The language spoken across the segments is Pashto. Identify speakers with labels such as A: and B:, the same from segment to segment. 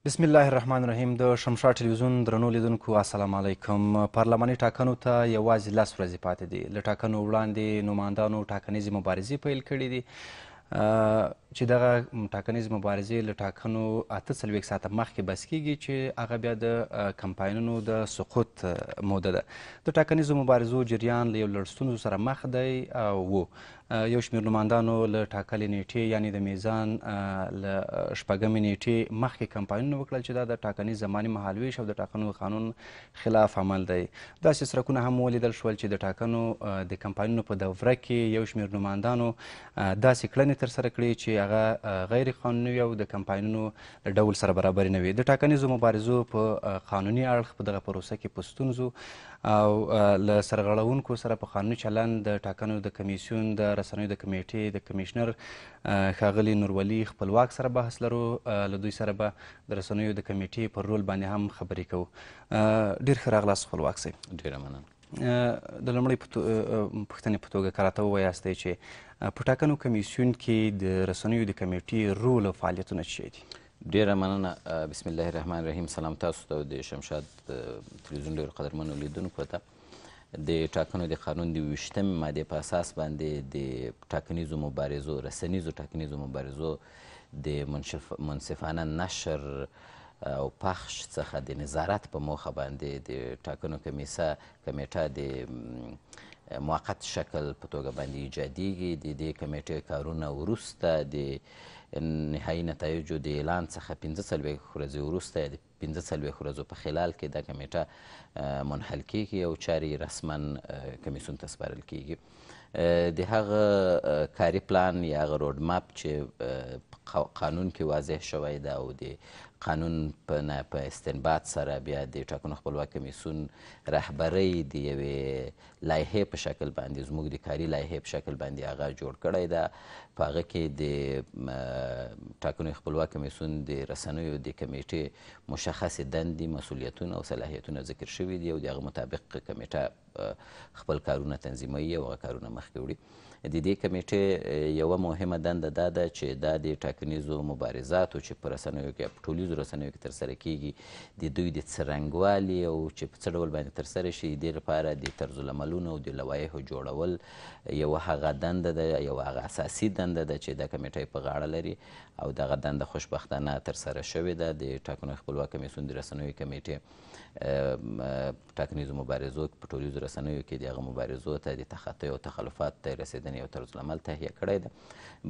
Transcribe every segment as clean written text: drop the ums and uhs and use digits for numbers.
A: بسم الله الرحمن الرحیم. د شمشاد ټلویزیون درنو لیدونکو السلام علیکم. پارلماني ټاکنو ته یوازې 10 ورځې پاتې دي. له ټاکنو وړاندې نمایندانو ټاکنیزې مبارزې پیل کړي دي چې دغه ټاکنیزې مبارزې له ټاکنو 48 ساعته مخکې بس کیږي چې هغه بیا د کمپاینونو د سقوط موده ده. د ټاکنیزو مبارزو جریان له یو لړ ستونزو سره مخ دی او یو شمېر نمایندانو له ټاکلې نیټې یعنې د میزان له شپږمې نیټې مخکې کمپاینونه وکړل چې دا د ټاکنیز زماني مهالویش او د ټاکنو قانون خلاف عمل دی. داسې څرکونه هم ولیدل شول چې د ټاکنو د کمپاینونو په دوره کې یو شمېر نمایندانو داسې کړنې ترسره کړي چې هغه غیر قانوني وي او د کمپاینونو له ډول سره برابرې نه وي. د ټاکنیزو مبارزو په قانوني اړخ په دغه پروسه کې په ستونزو او له سرغړونکو سره په قانوني چلند د ټاکنو د کمیسیون د رسنیو د کمیټې د کمیشنر ښاغلي نورولي خپلواک سره بحث لرو. له دوی سره به د رسنیو د کمیټې پر رول باندې هم خبرې کوو. ډېر ښه راغلاست خپلواک صاحب.
B: ډېره مننه.
A: د لومړۍ پوښتنې په توګه که راته ووایاستئ چې په ټاکنو کمیسیون کې د رسنیو د کمیټې رول او فعالیتونه څه شی دي؟
B: ډېره مننه. بسم الله الرحمن الرحیم. سلام تاسو ته د شمشاد تلویزیون ډېرو قدرمنو لیدونکو ته. د ټاکنو د قانون د 20مې مادې په اساس باندې د ټاکنیزو مبارزو رسنیزو ټاکنیزو مبارزو د منصفانه نشر او پخش څخه د نظارت په موخه باندې د ټاکنو کمیټه د موقت شکل په توګه باندې ایجادیږي. د دې کمیټې کارونه وروسته د نهایي نتایجو د اعلان څخه 45 ورځې وروسته یا د 45 ورځو په خلال کې دا کمیټه منحل کیږي او چارې رسما کمیسیون ته سپارل کیږي. د هغه کاري پلان یا هغه روډ ماپ چې قانون کې واضح شوی ده او د قانون په استنباط سره بیا د ټاکنو خپلواک کمیسیون رهبرۍ د یوې لایحې په شکل باندې زموږ د کاري لایحې په شکل باندې هغه جوړ کړی ده. په هغه کې د ټاکنو خپلواک کمیسیون د رسنیو د کمیټې مشخصې دندې مسؤلیتونه او صلاحیتونه ذکر شوي دي او د هغه مطابق کمیټه خپل کارونه تنظیموي او هغه کارونه مخکې وړي. د دې کمیټې یوه مهمه دنده دا ده چې دا د ټاکنیزو مبارزاتو چې په رسنیو کې په ټولیزو رسنیو کې ترسره کیږي د دوی د څرنګوالي او چې په څه ډول باندې ترسره شي د دې لپاره د طرزالعملونو او د لوایحو جوړول یوه هغه دنده ده یوه هغه اساسي دنده ده چې دا کمیټه په غاړه لري او دغه دنده خوشبختانه ترسره شوې ده. د ټاکنو خپلواک کمیسیون د رسنیو کمیټې ټاکنیزو مبارزو په ټولیزو رسنیو کې دغه مبارزو ته د تخطی او تخلفات ته رسېدنې یو طرزالعمل تهیه کړی ده.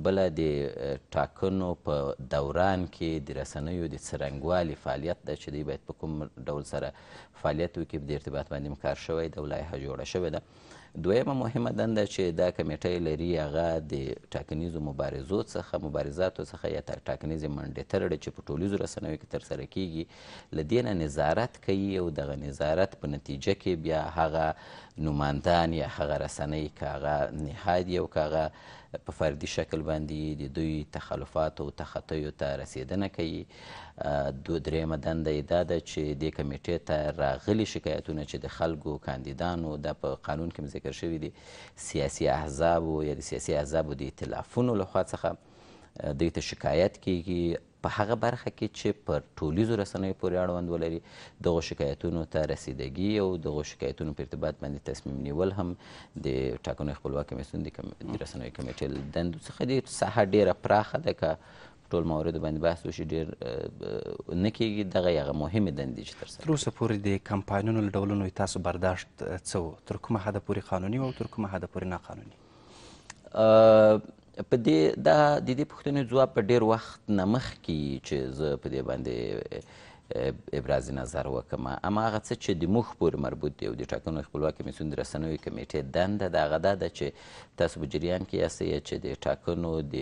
B: بله د ټاکنو په دوران کې د رسنیو د څرنګوالي فعالیت ده چې دوی باید په کوم ډول سره فعالیت وکړي په دې ارتباط باندې هم کار شوی ده او لایحه جوړه شوې ده. دویمه مهمه دنده چې دا کمیټه لري هغه د ټاکنیزو مبارزاتو څخه یا ټاکنیزې منډې ترړې چې په ټولیزو رسنیو کې ترسره کیږي له دې نه نظارت کوي او دغه نظارت په نتیجه کې بیا هغه نمایندان یا هغه رسنۍ که هغه نهادي او که هغه په فردي شکل باندې د دوی تخلفات او تخطیو ته رسیدنه کوي. درېیمه دنده یې دا ده چې دې کمیټې ته راغلي شکایتونه چې د خلکو کاندیدانو دا په قانون کې ذکر شوي دي سیاسي احزابو یا د سیاسي احزابو د ائتلافونو لخوا څخه دوی ته شکایت کیږي په هغه برخه کې چې پر ټولیزو رسنیو پورې اړوند ولري دغو شکایتونو ته رسیدګي او دغو شکایتونو په ارتباط باندې تصمیم نیول هم د ټاکنو خپلواک کمیسیون د رسنیو کمیټې دندو څخه دي. ساحه ډېره پراخه ده که ټول موردو باندې بحث وشي ډېر نه کیږي. دغه هغه مهمې دندې چې ترسره
A: تر اوسه پورې د کمپاینونو له ډولونو تاسو برداشت څه و؟ تر کومه حده پورې قانوني و او تر کومه حده پورې ناقانوني؟
B: په دې د دې پوښتنې ځواب په ډېر وخت نه مخکې چې زه په دې باندې ابراز نظر وکړم هماغه څه چې د موږ پورې مربوط دی او د ټاکنو خپلواک کمیسیون د رسنیو کمیټې دنده د هغه دا ده چې تاسو په جریان کې یاستئ چې د ټاکنو د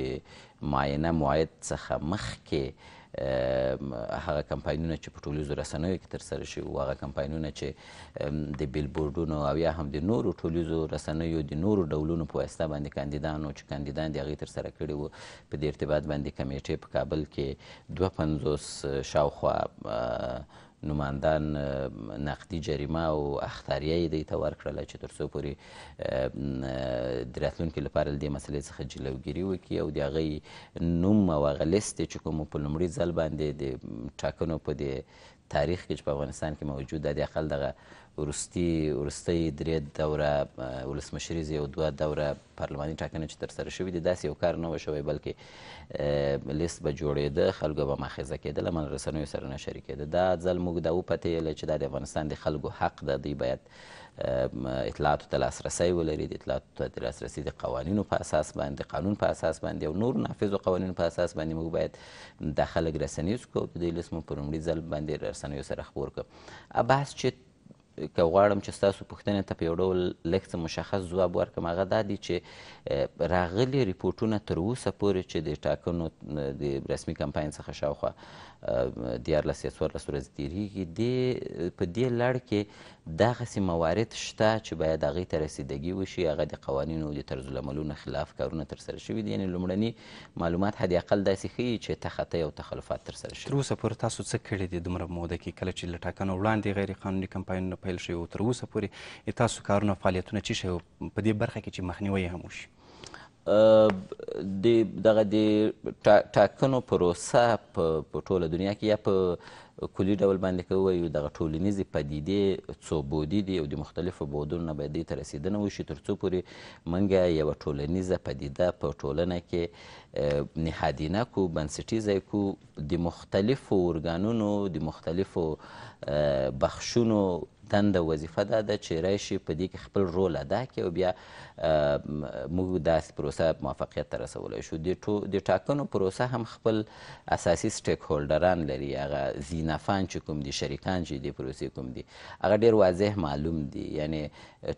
B: معاینه موعد څخه مخکې هغه کمپاینونه چې په ټولیزو رسنیو کې ترسره شوي وو هغه کمپاینونه چې د بیلبورډونو او یا هم د نورو ټولیزو رسنیو د نورو ډولونو په واسطه باندې کاندیدانو چې کاندیدان د هغې ترسره کړي وو په دې ارتباط باندې کمیټې په کابل کې 52 شاوخوا نمایندان نقدي جریمه او اخطاریه یې دوی ته ورکړله چې تر څو پورې د راتلونکي لپاره له دې مسلې څخه جلوګیري وکړي او د هغوی نوم او هغه لیست چې کوم په لومړي ځل باندې د ټاکنو په دې تاریخ کې چې په افغانستان کې موجود ده د اقل دغه وروستۍ درې دوره ولسمشریزې او 2 دوره پارلماني ټاکنې چې ترسره شوي دي داسې یو کار نه و شوی بلکې لیست به جوړېده خلکو به ماخذه کېدل امن رسنیو سره نه شریکېده دا ځل موږ دا وپتېیله چې دا د افغانستان د خلکو حق ده دوی باید اطلاعاتو ته لاسرسی ولري د اطلاعاتو ته د لاسرسي د قوانینو په اساس باندې قانون په اساس باندې او نور نافذو قوانینو په اساس باندې موږ باید دا خلک رسنیز کړو د دې لیست مو په لومړي ځل باندې رسنیو سره خپور کړو بحث چې که غواړم چې ستاسو پوښتنې ته په یو ډول لږ څه مشخص ځواب ورکړم هغه دا دی چې راغلي ریپورټونه تر اوسه پورې چې د ټاکنو د رسمي کمپاین څخه شاوخوا 14 یا 14 ورځې تېرېږي په دې لړ کې دغسې موارد شته چې باید هغوی ته رسیدګي وشي هغه د قوانینو د طرزالعملونو خلاف کارونه ترسره شوي دي یعنې لومړني معلومات حد اقل داسې ښیي چې تخطی او تخلفات ترسره شوي
A: تر اوسه پورې تاسو څه کړي دي دومره موده کې کله چې له ټاکنو وړاندې غیر قانوني کمپاینونه پیل شوي او تر اوسه پورې تاسو کارونه فعالیتونه څه شی په دې برخه کې چې مخنیوی هم وشي
B: دغه د ټاکنو پروسه په ټوله دنیا کې یا په کلي ډول باندې که ووایو دغه ټولنیزې پدیدې څو بعدي دي او د مختلفو بعدونو نه باید دې ته رسېدنه وشي تر څو پورې موږ یوه ټولنیزه پدیده په ټولنه کې نهادینه کړو بنسټیزه یې کړو د مختلفو ارګانونو د مختلفو بخشونو دنده وظیفه دا ده چې راشي په دې کې خپل رول ادا کړي او بیا موږ داسې پروسه موفقیت ته رسولی شو د ټاکنو پروسه هم خپل اساسي سټیک هولډران لري هغه زینفان چې کوم دي شریکان چې دې پروسې کوم دي هغه ډېر واضح معلوم دي یعنی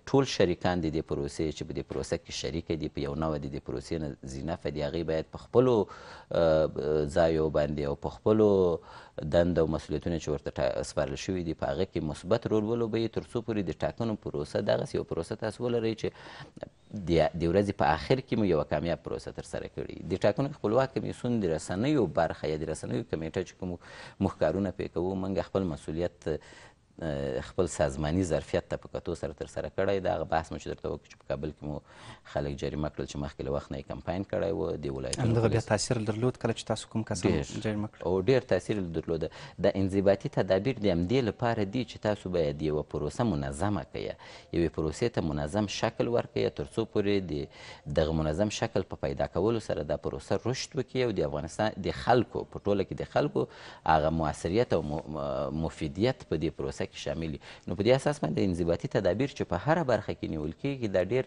B: ټول شریکان د دې پروسې چې په دې پروسه کې شریکه دي په یو نوع د دې پروسې نه زینفه دي هغوی باید په خپلو ځایو باندې او په خپلو دنده او مسؤلیتونه چې ورته سپارل شوي دي په هغه کې مثبت رول ولوبوي تر څو پورې د ټاکنو پروسه دغسې یو پروسه تاسو ولرئ چې د ورځې په آخر کې مو یوه کامیاب پروسه ترسره کړي د ټاکنو خپلواک کمیسیون د رسنیو برخه یا د رسنیو کمیټه چې کوم موږ کارونه پرې کوو موږ خپل مسؤلیت خپل سازماني ظرفیت ته په کتو سره ترسره کړی د هغه بحث مو چې درته وکړو چې په کابل کې مو خلک جریمه کړل چې مخکې له وخت نه یې کمپاین کړی و د ولایتونو
A: همدغه بیا تاثیر درلود کله چې تاسو کوم کسان جریمه کړل
B: او ډېر تاثیر درلوده د انضباطي تدابیر د همدې لپاره دي چې تاسو باید یوه پروسه منظمه کړئ یوې پروسې ته منظم شکل ورکړئ تر څو پورې دغه منظم شکل په پیدا کولو سره دا پروسه رشد وکړي او د افغانستان د خلکو په ټوله کې د خلکو هغه مؤثریت او مفیدیت په دې پروسه کې شامل دي نو په دې اساس باندې انضباطي تدابیر چې په هره برخه کې نیول کېږي دا ډېر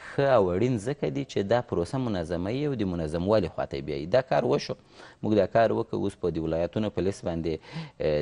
B: ښه او اړین ځکه دي چې دا پروسه منظموي او د منظموالي خواته بیایي دا کار وشو موږ دا کار وکړو اوس په د ولایتونو په لیست باندې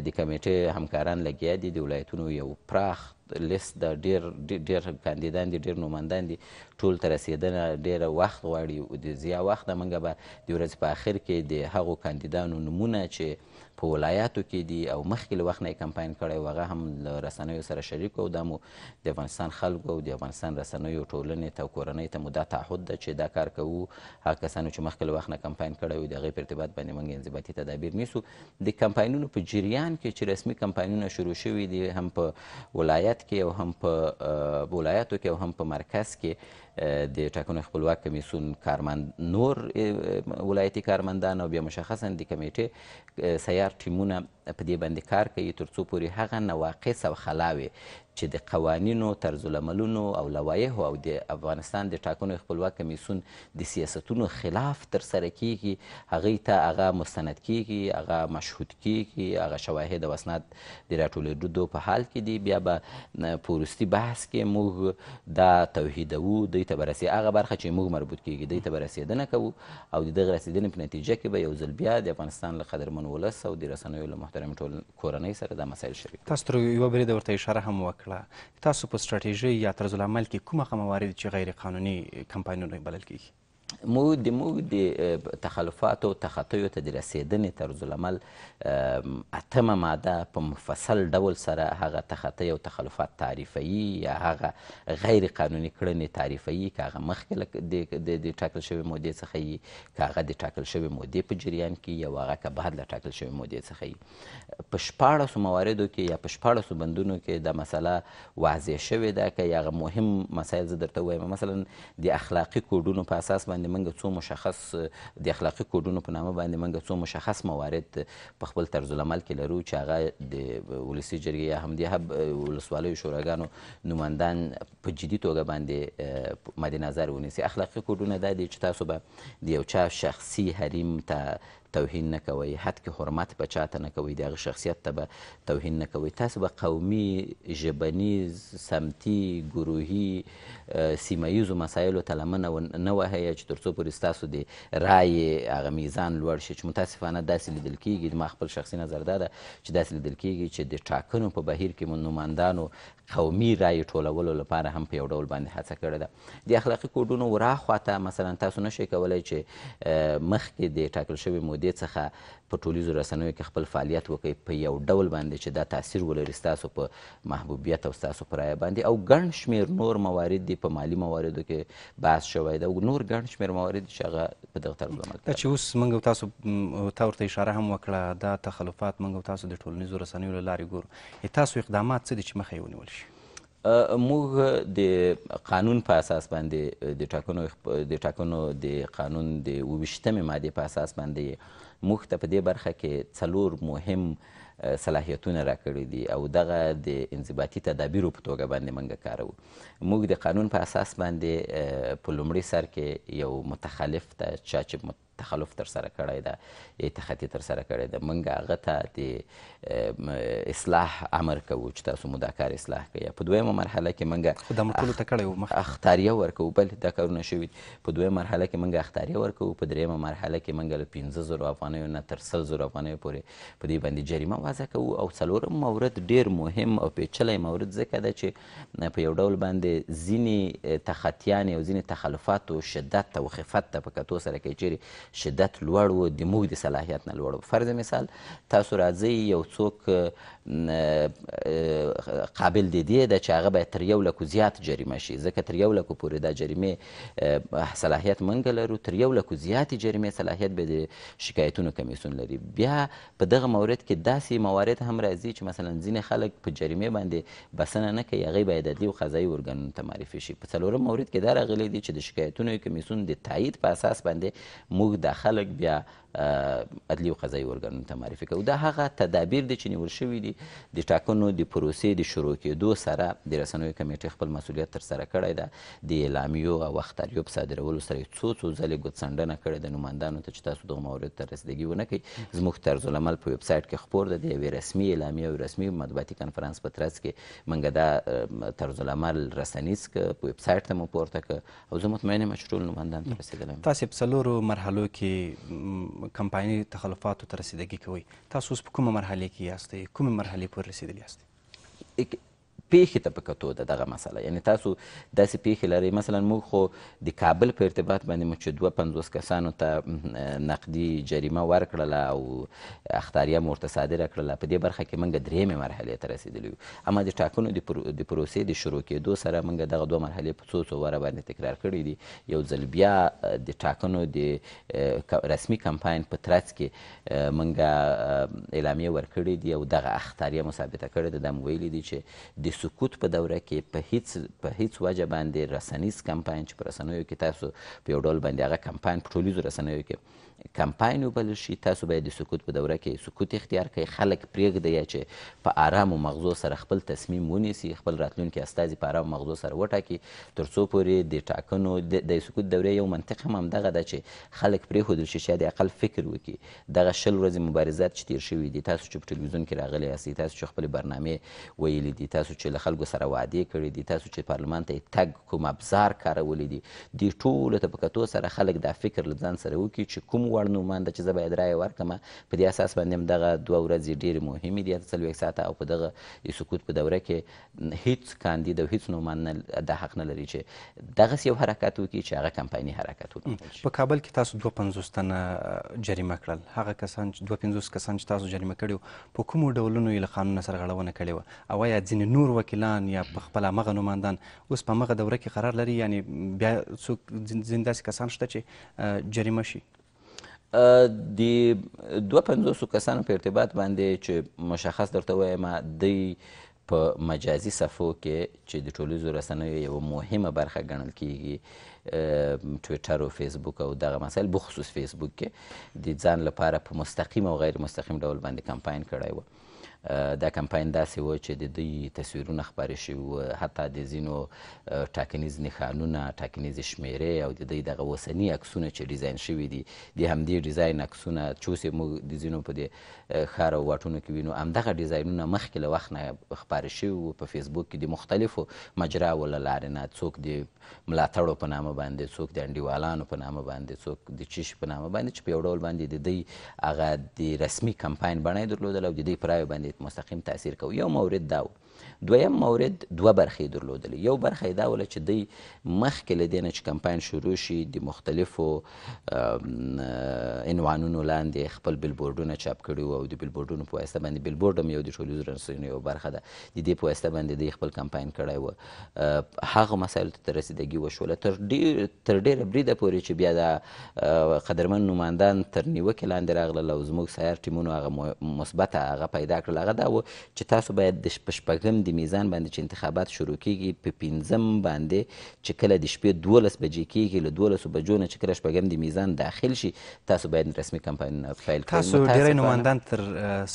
B: د کمیټې همکاران لګیا دي د ولایتونو یو پراخ لیست د ډېر کاندیدان دي ډېر نوماندان دي ټول ته رسېدنه ډېره وخت غواړي د زیات وخت موږ به د ورځې په آخر کې د هغو کاندیدانو نومونه چې په ولایاتو کې دي او مخکې له وخت نه یې کمپاین کړی و هغه هم له رسنیو سره شریک او دا مو د افغانستان خلکو او د افغانستان رسنیو ټولنې ته او کورنۍ ته مو دا تعهد ده چې دا کار کوو هغه کسانو چې مخکې له وخت نه کمپاین کړی و د هغې په ارتباط باندې موږ انضباطي تدابیر نیسو د کمپاینونو په جریان کې چې رسمي کمپاینونه شروع شوي دي هم په ولایت کې او هم په ولایاتو کې او هم په مرکز کې د ټاکنو خپلواک کمیسیون نور ولایتي کارمندان او بیا مشخصا د کمیټې سیار ټیمونه په دې باندې کار کوي تر څو پورې هغه نواقص او خلاوې چې د قوانینو طرزالعملونو او لوایحو او د افغانستان د ټاکنو خپلواک کمیسیون د سیاستونو خلاف ترسره کیږي هغوی ته هغه مستند کیږي هغه مشهود کیږي هغه شواهد او اسناد د راټولېدو په حال کې دي بیا به په وروستي بحث کې موږ دا توحیدوو دوی ته به هغه برخه چې موږ مربوط کیږي دوی ته به رسېدنه کوو او د دغه رسېدنې په نتیجه کې به یو ځل بیا د افغانستان له قدرمن ولس او د رسنیو له محترمې کورنۍ سره دا مسایل شریک
A: تاسو تر یوه بریده ورته اشاره هم وکړه تاسو په ستراتیژۍ یا طرزالعمل کې کوم هغه موارد چې غیر قانوني کمپاینونه بلل کیږي
B: موږ د تخلفاتو تخطیو ته د رسېدنې طرزالعمل 8مه ماده په مفصل ډول سره هغه تخطی او تخلفات تعریفوي یا هغه غیر قانوني کړنې تعریفوي، که هغه مخکې د ټاکل شوې مودې څخه وي، که هغه د ټاکل شوې مودې په جریان کې یا هغه که بعد له ټاکل شوې مودې څخه وي. په 14 مواردو کې یا په 14 بندونو کې دا مسله واضح شوې ده. که هغه مهم مسایل زه درته ووایم، مثلا د اخلاقي کوډونو په اساس باندې موږ څو مشخص د اخلاقي کوډونو په نامه باندې موږ څو مشخص موارد په خپل طرزالعمل کې لرو چې هغه د ولسي جرګې یا هم د ولسوالیو شوراګانو نمایندان په جدي توګه باندې مد نظر ونیسي. اخلاقي کوډونه دا دي چې تاسو به د یو چا شخصي حریم ته توهین نه کوئ، حد کې حرمت به چاته نه کوئ، د هغه شخصیت ته به توهین نه کوئ. تاسو به قومي، ژبنیز، سمتي، ګروهي، سیمه ییزو مسایلو ته لمنه نه وهئ چې تر څو پورې ستاسو د رایې هغه میزان لوړ شي. چې متاسفانه داسې لیدل کېږي، ما خپل شخصي نظر دا ده چې داسې لیدل کېږي چې د ټاکنو په بهیر کې نمایندانو قومي رایې ټولولو لپاره هم په یو ډول باندې هڅه کړې ده. د اخلاقي کوډونو وراخواته مثلا تاسو نشئ کولی چې مخکې د ټاکل شوې مودې څخه په ټولیزو رسنیو کې خپل فعالیت وکړئ په یو ډول باندې چې دا تاثیر ولري ستاسو په محبوبیت او ستاسو په رایه باندې. او ګڼ شمېر نور موارد دي، په مالي مواردو کې بحث شوی ده، او نور ګڼ شمېر موارد چې هغه په دغه طرزالعمل
A: دا چې اوس موږ او تاسو تا ورته اشاره هم وکړه، دا تخلفات موږ او تاسو د ټولنیزو رسنیو له لارې ګورو. تاسو اقدامات څه دي چې مخه یې ونیول شي؟
B: موږ د قانون په اساس باندې د ټاکنو د قانون د 28مې مادې په اساس باندې موږ ته په دې برخه کې 4 مهم صلاحیتونه راکړي دي او دغه د انضباطي تدابیرو په توګه باندې موږ کاروو. موږ د قانون په اساس باندې په لومړي سر کې یو متخلف ته چا چې تخلف تر سره کړی ده یا تخطي تر سره کړی ده، موږ هغه ته د اصلاح امر کوو چې تاسو مو دا کار اصلاح کړئ. په 2مه مرحله کې موږ
A: خو دا ټولو ته کړی و مخکې
B: اختاریه ورکوو. بلې دا کارونه شوي دي. په 2مه مرحله کې موږ اختاریه ورکوو. په 3مه مرحله کې موږ له 15,000 افغانیو نه تر 100,000 افغانیو پورې په دې باندې جریمه وضع کوو. او 4م مورد ډېر مهم او پیچلی مورد ځکه ده چې په یو ډول باندې ځینې تخطیانې او ځینې تخلفاتو شدت او خفت ته په کتو سره که چیرې شدت لوړ و، د موږ د صلاحیت نه لوړ و. فرض مثال تاسو راځئ یو څوک قابل د دې ده چې هغه باید تر 1,00,000 زیات جریمه شي، ځکه تر 1,00,000 پورې دا جریمې صلاحیت موږ لرو، تر 1,00,000 زیاتې جریمې صلاحیت به د شکایتونو کمیسیون لري. بیا په دغه مورد کې داسې موارد هم راځي چې مثلا ځینې خلک په جریمې باندې بسنه نه کوي، هغوی باید عدلي او قضایي ارګانونو ته معرفي شي. په 4م مورد کې دا راغلی دی چې د شکایتونو کمیسیون د تایید په اساس باندې موږ دا خلک بیا عدلي او قضایي ارګانونو ته معرفي کوو. دا هغه تدابیر دي چې نیول شوي دي. د ټاکنو د پروسې د شروع کېدو سره د رسنیو کمیټې خپل مسؤلیت ترسره کړی ده. د اعلامیو او اختاریو په صادرولو سره یې څو ځلې ګوتڅنډنه کړې ده نوماندانو ته چې تاسو دغه موردو ته رسیدګي ونه کوئ. زموږ طرزالعمل په ویبسایټ کې خپور ده، د یوې رسمي اعلامیې او رسمي مطبوعاتي کنفرانس په ترڅ کې موږ دا طرزالعمل رسنیز که په ویبسایټ ته مو پورته که او زه مطمئن یم چې ټول نوماندانو ته رسېدلی یم.
A: تاسې په 4 مرحلو کې کمپایني تخلفاتو ته رسیدګي کوئ. تاسو اوس په کومه مرحلې کې یاستئ؟ کومې مرحلې پورې رسېدلي یاستئ؟
B: پیښې ته په کتو ده دغه مسله. یعنی تاسو داسې پیښې لرئ، مثلا موږ خو د کابل په ارتباط باندې مو چې 52 کسانو ته نقدي جریمه ورکړله او اختاریه مو ورته صادره کړله. په دې برخه کې موږ 3مې مرحلې ته رسېدلي یو. اما د ټاکنو د پروسې د شروع کېدو سره موږ دغه 2 مرحلې په څو واره باندې تکرار کړي دي. یو ځل بیا د ټاکنو د رسمي کمپاین په ترڅ کې موږ اعلامیه ورکړې دي او دغه اختاریه مو ثابته کړې ده. دا مو ویلي دي چې د سکوت په دوره کې په هیڅ وجه باندې رسنیز کمپاین چې په رسنیو کې تاسو په یو ډول باندې هغه کمپاین په ټولیزو رسنیو کې کمپاین وبلل شي، تاسو باید د سکوت په دوره کې سکوت اختیار کړئ. خلک پرېږدئ چې په آرامو مغزو سره خپل تصمیم ونیسي، خپل راتلونکي استازي په آرامو مغزو سره وټاکي، تر څو پورې د ټاکنو د سکوت دورې یو منطق هم همدغه ده چې خلک پرېښودل شي چې د اقل فکر وکړي. دغه 20 ورځې مبارزات چې تیر شوي دي، تاسو چې په ټلویزیون کې راغلي یاستئ، تاسو چې خپلې برنامې ویلي دي، تاسو چې چې له خلکو سره وعدې کړي دي، تاسو چې پارلمان ته یې تګ کوم ابزار کارولی دي، دې ټولو ته په کتو سره خلک دا فکر له ځان سره وکړي چې کوم وړ نومانده چې زه باید رایه ورکړم، په دې اساس باندې هم دغه 2 ورځې ډېرې مهمې دي، 40 ساعته، او په دغه سکوت په دوره کې هیڅ کاندید او هیڅ نومانده دا حق نه لري چې دغسې یو حرکت وکړي چې هغه کمپایني حرکت ونومول شي.
A: په کابل کې تاسو 52 تنه جریمه کړل. هغه کسان 52 کسان چې تاسو جریمه کړي وو په کومو ډولونو یې له قانون سره غړونه کړې وه، او یا ځینې نور وکیلان یا په خپله همغه نوماندان اوس په همغه دوره کې قرار لري، یعنې بیا څوک ځینې داسې کسان شته چې جریمه شي؟
B: د 52 کسانو په ارتباط باندې چې مشخص درته وایم، دوی په مجازي صفحو کې چې د ټولنیزو رسنیو یوه مهمه برخه ګڼل کیږي، ټویټر او فیسبوک او دغه مسایل، بخصوص فیسبوک کې د ځان لپاره په مستقیم او غیر مستقیم ډول باندې کمپاین کړی و. دا کمپاین داسې و چې د دوی تصویرونه خپاره شوي وو، حتی د ځینو ټاکنیز نښانونه، ټاکنیزې شمیرې او د دوی دغه اوسني عکسونه چې ډیزاین شوي دي، د همدې ډیزاین عکسونه چې اوس یې موږ د ځینو په دې ښار او واټونو کې وینو، همدغه ډیزاینونه مخکې له وخت نه خپاره شوي وو په فیسبوک کې د مختلفو مجراو له لارې نه، څوک د ملاتړو په نامه باندې، څوک د انډیوالانو په نامه باندې، څوک د چیش په نامه باندې، چې په یو ډول باندې د دوی هغه د رسمي کمپاین بڼه یې درلودله او د دوی په رایو باندې مستقیم تاثیر کوي. یو مورد دا و. دویم مورد 2 برخې درلودلې. یو برخه یې دا وله چې دوی مخکې له دې نه چې کمپاین شروع شي د مختلفو عنوانونو لاندې خپل بیلبورډونه چاپ کړي وو، او د بیلبورډونو په واسطه باندې، بیلبورډ هم یو د ټولنیزو رسنیو یوه برخه ده، د دې په واسطه باندې دوی خپل کمپاین کړی و. هغو مسایلو ته رسیدګي وشوله تر ډېره بریده پورې چې بیا د قدرمن نوماندان تر نیوکې لاندې راغلل او زموږ سیار ټیمونو هغه مثبته هغه پیدا کړل. هغه دا و چې تاسو باید په 6 د میزان باندې چې انتخابات شروع کیږي، په 5 باندې چې کله د شپې 12 بجې کیږي، له 12 بجو نه چې کله 6 د میزان داخل شي، تاسو باید رسمي کمپاینونه پیل کړئ.
A: تاسو ډیری نوماندان تر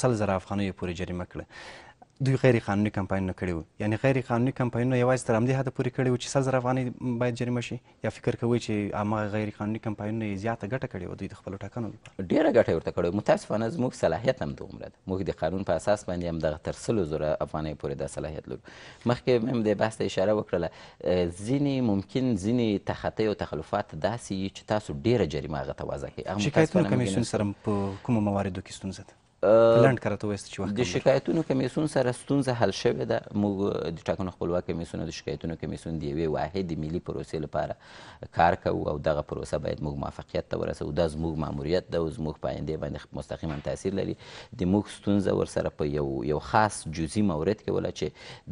A: 100,000 افغانیو پورې جریمه کړه. دوی غیر قانوني کمپاینونه کړي وو، یعنی غیر قانوني کمپاینونه یوازې تر همدې حده پورې کړي وو چې 100,000 افغانۍ باید جریمه شي، یا فکر کوئ چې هماغه غیر قانوني کمپاینونه یې زیاته ګټه کړې وه دوی د خپلو ټاکنو لپاره؟
B: ډېره ګټه یې ورته کړې وه. متاسفانه زموږ صلاحیت هم دومره ده، موږ د قانون په اساس باندې همدغه تر 100,000 افغانۍ پورې دا صلاحیت لرو. مخکې مې هم د بحث ته اشاره وکړله، ځینې تخطی او تخلفات داسې وي چې تاسو ډېره جریمه هغه ته وضع کړئ.
A: شکایتونو کمیسیون سره په کومو مواردو کې ستونزه ده؟ لنډ کره ته ووایاست چې وخت
B: د شکایتونو کمیسیون سره ستونزه حل شوې ده. موږ د ټاکنو خپلواک کمیسیون او د شکایتونو کمیسیون د یوې واحدې ملي پروسې لپاره کار کوو، او دغه پروسه باید موږ موفقیت ته ورسوو. دا زموږ ماموریت ده او زموږ په آینده باندې مستقیما تاثیر لري. د موږ ستونزه ورسره په یو خاص جزئي مورد کې وله چې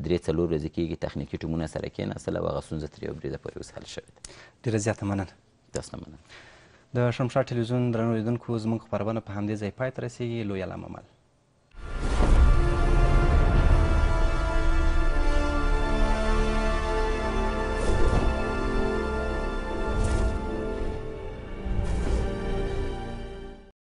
B: 3-4 ورځې کېږي تخنیکي ټیمونه سره کېناستل او هغه ستونزه تر یوه بریده پورې اوس حل شوې ده.
A: ډېره زیاته مننه.
B: تاسو نه مننه.
A: د شمشاد ټلویزیون درنو لیدونکو، زموږ خپرونه په همدې ځای پای ته رسېږي. لوی الله ممل.